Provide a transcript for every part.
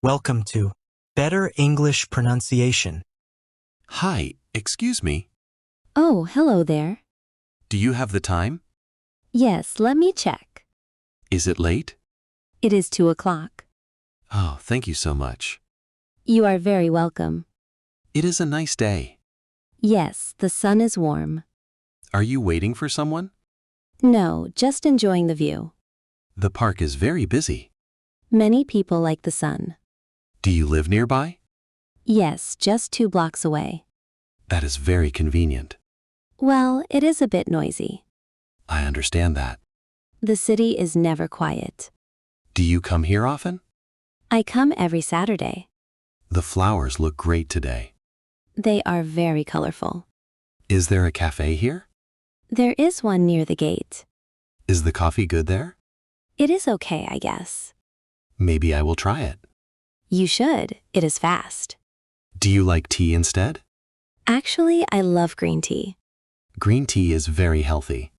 Welcome to Better English Pronunciation. Hi, excuse me. Oh, hello there. Do you have the time? Yes, let me check. Is it late? It is 2 o'clock. Oh, thank you so much. You are very welcome. It is a nice day. Yes, the sun is warm. Are you waiting for someone? No, just enjoying the view. The park is very busy. Many people like the sun. Do you live nearby? Yes, just 2 blocks away. That is very convenient. Well, it is a bit noisy. I understand that. The city is never quiet. Do you come here often? I come every Saturday. The flowers look great today. They are very colorful. Is there a cafe here? There is one near the gate. Is the coffee good there? It is okay, I guess. Maybe I will try it. You should. It is fast. Do you like tea instead? Actually, I love green tea. Green tea is very healthy.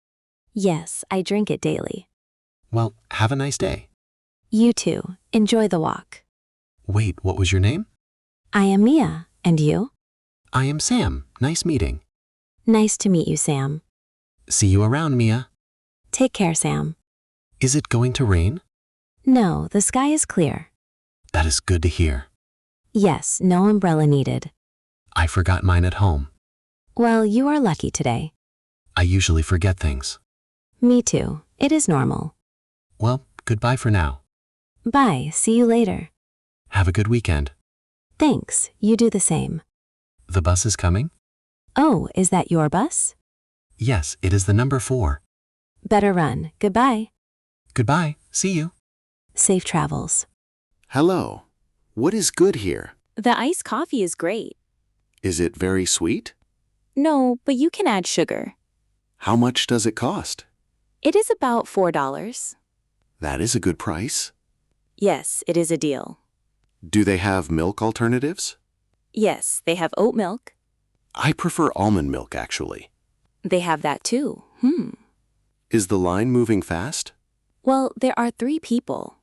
Yes, I drink it daily. Well, have a nice day. You too. Enjoy the walk. Wait, what was your name? I am Mia. And you? I am Sam. Nice meeting. Nice to meet you, Sam. See you around, Mia. Take care, Sam. Is it going to rain? No, the sky is clear. That is good to hear. Yes, no umbrella needed. I forgot mine at home. Well, you are lucky today. I usually forget things. Me too. It is normal. Well, goodbye for now. Bye. See you later. Have a good weekend. Thanks. You do the same. The bus is coming? Oh, is that your bus? Yes, it is the number 4. Better run. Goodbye. Goodbye. See you. Safe travels. Hello. What is good here? The iced coffee is great. Is it very sweet? No, but you can add sugar. How much does it cost? It is about $4. That is a good price. Yes, it is a deal. Do they have milk alternatives? Yes, they have oat milk. I prefer almond milk, actually. They have that too. Is the line moving fast? Well, there are 3 people.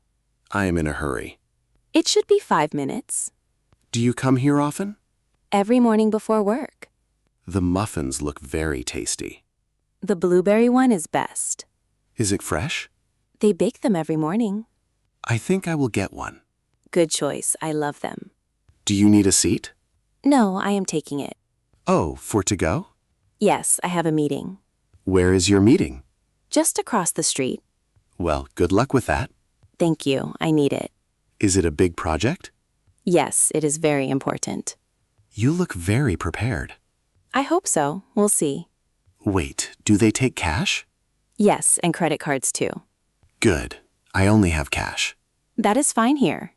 I am in a hurry. It should be 5 minutes. Do you come here often? Every morning before work. The muffins look very tasty. The blueberry one is best. Is it fresh? They bake them every morning. I think I will get one. Good choice. I love them. Do you need a seat? No, I am taking it. Oh, for to go? Yes, I have a meeting. Where is your meeting? Just across the street. Well, good luck with that. Thank you. I need it. Is it a big project? Yes, it is very important. You look very prepared. I hope so. We'll see. Wait, do they take cash? Yes, and credit cards too. Good. I only have cash. That is fine here.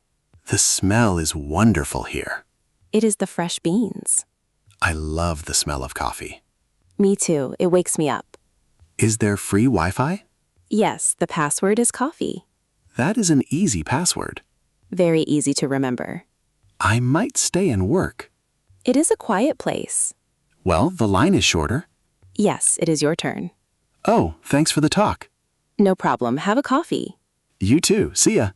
The smell is wonderful here. It is the fresh beans. I love the smell of coffee. Me too. It wakes me up. Is there free Wi-Fi? Yes, the password is coffee. That is an easy password. Very easy to remember. I might stay and work. It is a quiet place. Well, the line is shorter. Yes, it is your turn. Oh, thanks for the talk. No problem. Have a coffee. You too. See ya.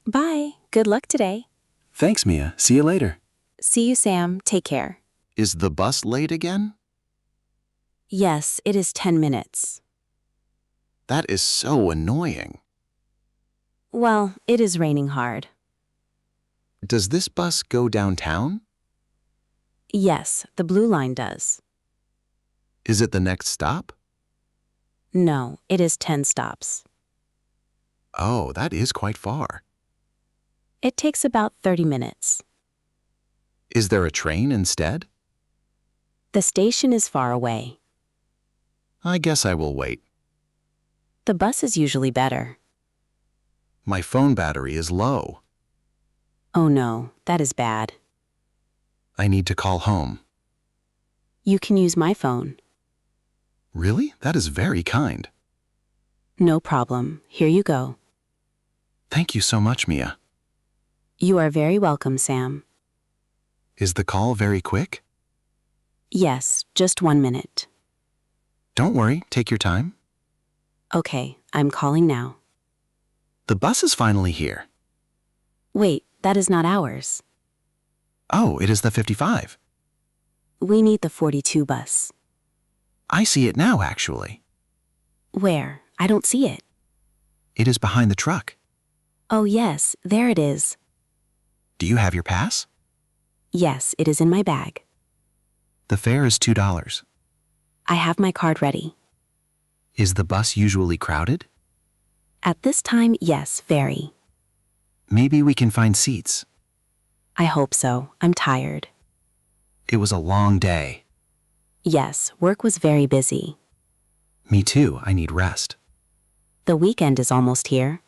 Bye. Good luck today. Thanks, Mia. See you later. See you, Sam. Take care. Is the bus late again? Yes, it is 10 minutes. That is so annoying. Well, it is raining hard. Does this bus go downtown? Yes, the blue line does. Is it the next stop? No, it is 10 stops. Oh, that is quite far. It takes about 30 minutes. Is there a train instead? The station is far away. I guess I will wait. The bus is usually better. My phone battery is low. Oh no, that is bad. I need to call home. You can use my phone. Really? That is very kind. No problem. Here you go. Thank you so much, Mia. You are very welcome, Sam. Is the call very quick? Yes, just 1 minute. Don't worry, take your time. Okay, I'm calling now. The bus is finally here. Wait, That is not ours. Oh, it is the 55. We need the 42 bus. I see it now, actually. Where? I don't see it. It is behind the truck. Oh, yes, there it is. Do you have your pass? Yes, it is in my bag. The fare is $2. I have my card ready. Is the bus usually crowded? At this time, yes, very. Maybe we can find seats. I hope so. I'm tired. It was a long day. Yes, work was very busy. Me too, I need rest. The weekend is almost here.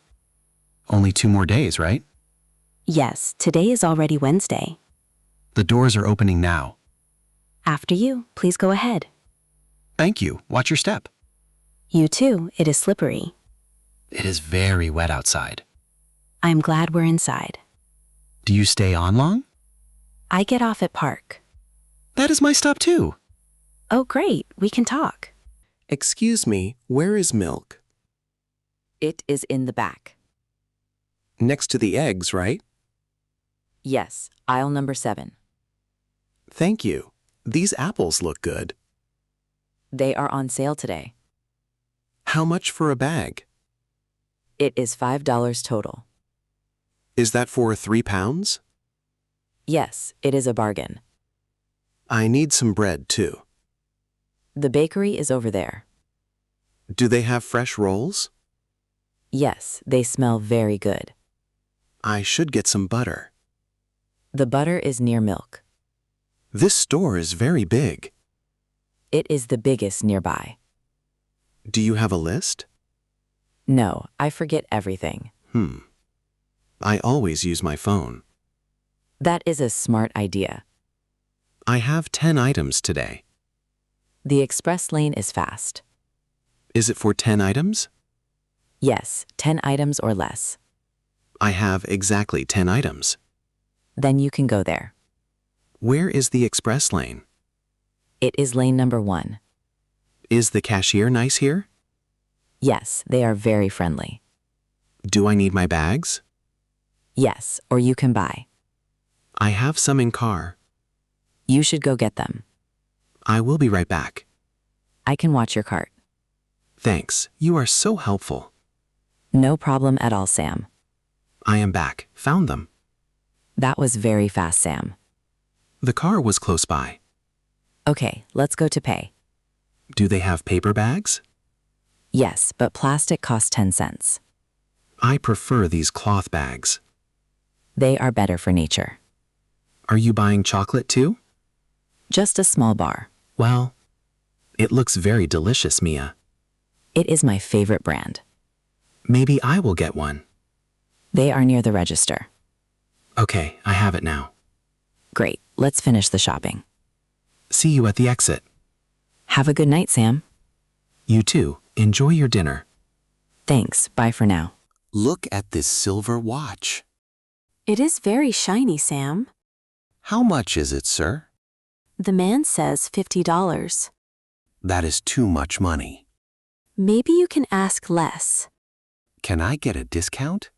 Only 2 more days, right? Yes, today is already Wednesday. The doors are opening now. After you, please go ahead. Thank you. Watch your step. You too, it is slippery. It is very wet outside. I'm glad we're inside. Do you stay on long? I get off at Park. That is my stop too. Oh, great, we can talk. Excuse me, where is milk? It is in the back. Next to the eggs, right? Yes, aisle number 7. Thank you. These apples look good. They are on sale today. How much for a bag? It is $5 total. Is that for 3 pounds? Yes, it is a bargain. I need some bread too. The bakery is over there. Do they have fresh rolls? Yes, they smell very good. I should get some butter. The butter is near milk. This store is very big. It is the biggest nearby. Do you have a list? No, I forget everything. I always use my phone. That is a smart idea. I have 10 items today. The express lane is fast. Is it for 10 items? Yes, 10 items or less. I have exactly 10 items. Then you can go there. Where is the express lane? It is lane number 1. Is the cashier nice here? Yes, they are very friendly. Do I need my bags? Yes, or you can buy. I have some in car. You should go get them. I will be right back. I can watch your cart. Thanks. You are so helpful. No problem at all, Sam. I am back. Found them. That was very fast, Sam. The car was close by. Okay, let's go to pay. Do they have paper bags? Yes, but plastic costs 10 cents. I prefer these cloth bags. They are better for nature. Are you buying chocolate too? Just a small bar. Well, it looks very delicious, Mia. It is my favorite brand. Maybe I will get one. They are near the register. Okay, I have it now. Great, let's finish the shopping. See you at the exit. Have a good night, Sam. You too. Enjoy your dinner. Thanks, bye for now. Look at this silver watch. It is very shiny, Sam. How much is it, sir? The man says $50. That is too much money. Maybe you can ask less. Can I get a discount?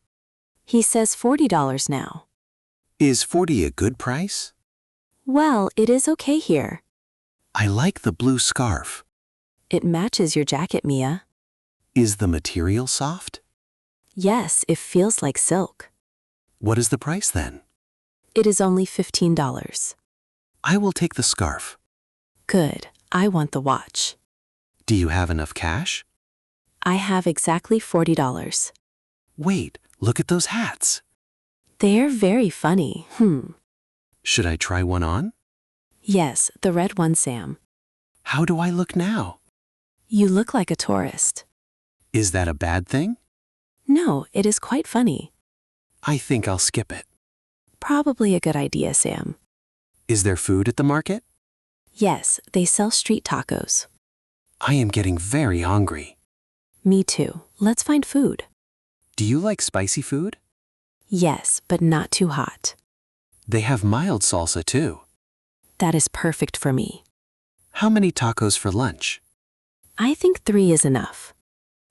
He says $40 now. Is 40 a good price? Well, it is okay here. I like the blue scarf. It matches your jacket, Mia. Is the material soft? Yes, it feels like silk. What is the price then? It is only $15. I will take the scarf. Good. I want the watch. Do you have enough cash? I have exactly $40. Wait, look at those hats. They're very funny. Should I try one on? Yes, the red one, Sam. How do I look now? You look like a tourist. Is that a bad thing? No, it is quite funny. I think I'll skip it. Probably a good idea, Sam. Is there food at the market? Yes, they sell street tacos. I am getting very hungry. Me too. Let's find food. Do you like spicy food? Yes, but not too hot. They have mild salsa too. That is perfect for me. How many tacos for lunch? I think 3 is enough.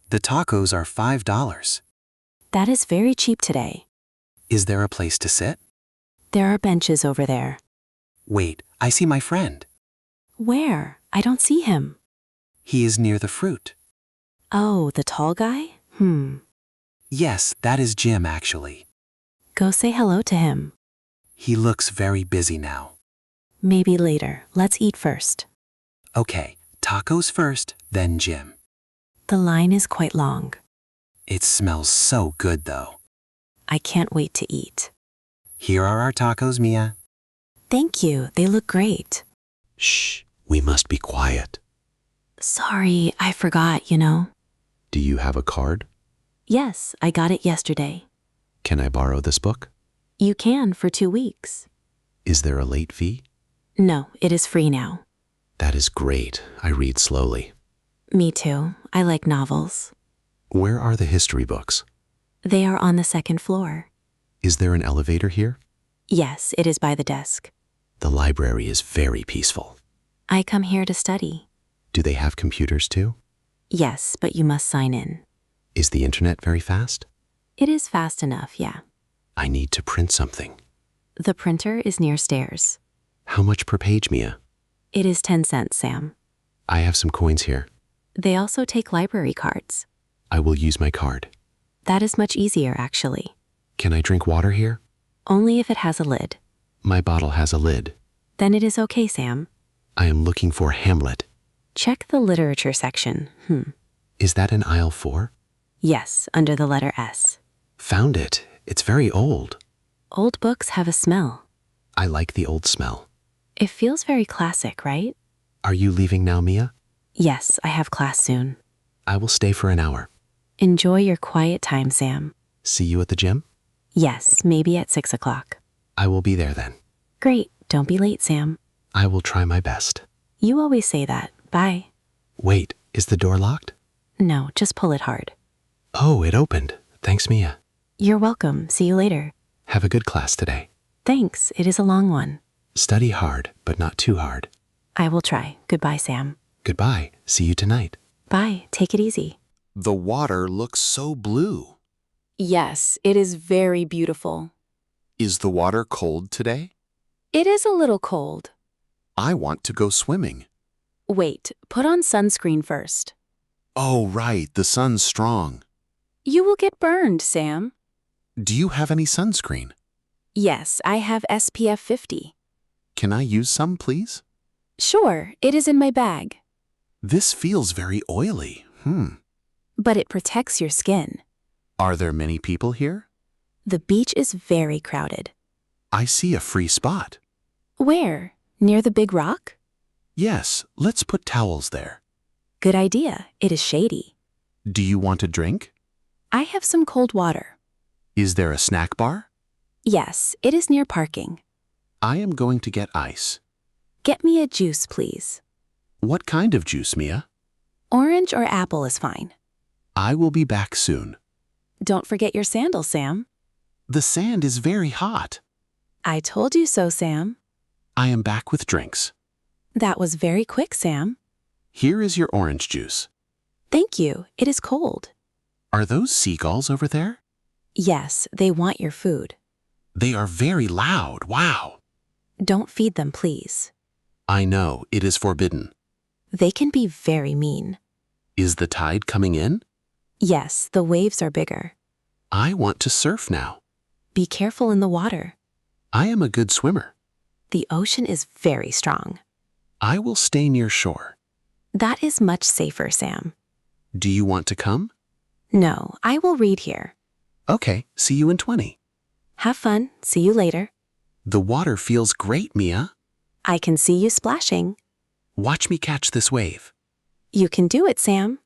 The tacos are $5. That is very cheap today. Is there a place to sit? There are benches over there. Wait, I see my friend. Where? I don't see him. He is near the fruit. Oh, the tall guy? Yes, that is Jim, actually. Go say hello to him. He looks very busy now. Maybe later. Let's eat first. Okay, tacos first, then Jim. The line is quite long. It smells so good, though. I can't wait to eat. Here are our tacos, Mia. Thank you. They look great. Shh, we must be quiet. Sorry, I forgot, you know. Do you have a card? Yes, I got it yesterday. Can I borrow this book? You can for 2 weeks. Is there a late fee? No, it is free now. That is great. I read slowly. Me too. I like novels. Where are the history books? They are on the 2nd floor. Is there an elevator here? Yes, it is by the desk. The library is very peaceful. I come here to study. Do they have computers too? Yes, but you must sign in. Is the internet very fast? It is fast enough, yeah. I need to print something. The printer is near stairs. How much per page, Mia? It is 10 cents, Sam. I have some coins here. They also take library cards. I will use my card. That is much easier, actually. Can I drink water here? Only if it has a lid. My bottle has a lid. Then it is okay, Sam. I am looking for Hamlet. Check the literature section. Is that in aisle 4? Yes, under the letter S. Found it. It's very old. Old books have a smell. I like the old smell. It feels very classic, right? Are you leaving now, Mia? Yes, I have class soon. I will stay for an hour. Enjoy your quiet time, Sam. See you at the gym? Yes, maybe at 6 o'clock. I will be there then. Great. Don't be late, Sam. I will try my best. You always say that. Bye. Wait, is the door locked? No, just pull it hard. Oh, it opened. Thanks, Mia. You're welcome. See you later. Have a good class today. Thanks. It is a long one. Study hard, but not too hard. I will try. Goodbye, Sam. Goodbye. See you tonight. Bye. Take it easy. The water looks so blue. Yes, it is very beautiful. Is the water cold today? It is a little cold. I want to go swimming. Wait, put on sunscreen first. Oh, right, the sun's strong. You will get burned, Sam. Do you have any sunscreen? Yes, I have SPF 50. Can I use some, please? Sure, it is in my bag. This feels very oily. But it protects your skin. Are there many people here? The beach is very crowded. I see a free spot. Where? Near the big rock? Yes, let's put towels there. Good idea. It is shady. Do you want a drink? I have some cold water. Is there a snack bar? Yes, it is near parking. I am going to get ice. Get me a juice, please. What kind of juice, Mia? Orange or apple is fine. I will be back soon. Don't forget your sandals, Sam. The sand is very hot. I told you so, Sam. I am back with drinks. That was very quick, Sam. Here is your orange juice. Thank you. It is cold. Are those seagulls over there? Yes, they want your food. They are very loud. Wow. Don't feed them, please. I know, it is forbidden. They can be very mean. Is the tide coming in? Yes, the waves are bigger. I want to surf now. Be careful in the water. I am a good swimmer. The ocean is very strong. I will stay near shore. That is much safer, Sam. Do you want to come? No, I will read here. Okay, see you in 20. Have fun. See you later. The water feels great, Mia. I can see you splashing. Watch me catch this wave. You can do it, Sam.